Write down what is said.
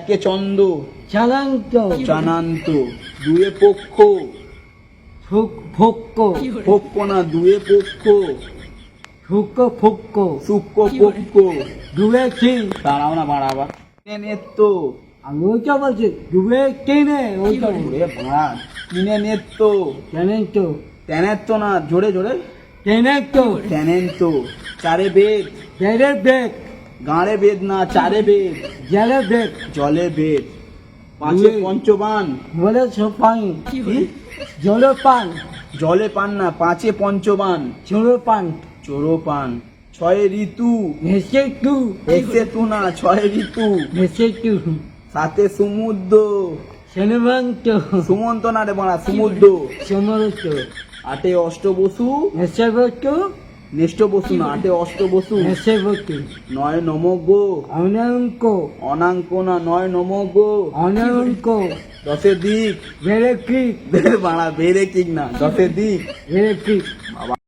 একে চন্দ চালান্ত চানান্ত, দুয়ে পক্ষ ফক্ক পক্ষ না দুয়ে পক্ষ, ফুক্ক ফুক্ক সূক্ষ্ম পক্ষ, ডুবে কি দাঁড়াও না বাড়াবা, নেত্য আমি ওইটা বলছি ডুবে টেনে ওইটা ওরে ভাড়া, কিনে নেত্য, জানেন তো তেনেত্য না, জোরে জোরে, টেনে তো তেনেন্ত, চারে বেদ, জেলে বেগ গাঁড়ে বেদ না, চারে বেদ, জেলে বেগ জলে বেদ, পাঁচে পঞ্চবান, বলে সোপান কি? জলে পান জলে পান না, পাঁচে পঞ্চবান, চোরো পান চোরো পান, ছয়ে ঋতু, ভেসে তু এসে তু না, ছয় ঋতু, ভেসে তু সাথে সমুদ্র, শনিবন্ত সুমন্ত না রে বাড়া, সমুদ্র, সমরত আটে অষ্টবসু, এসে বস্তু নেষ্ট বসু না, আটে অষ্টবসু, এসে বস্তু নয় নমজ্ঞ, অনঙ্ক অনাঙ্ক না, নয় নমজ্ঞ, অনঙ্ক দশে দিক, বেড়ে কি বাড়া বেড়ে কিক না, দশে দিক, বেড়ে কি বাবা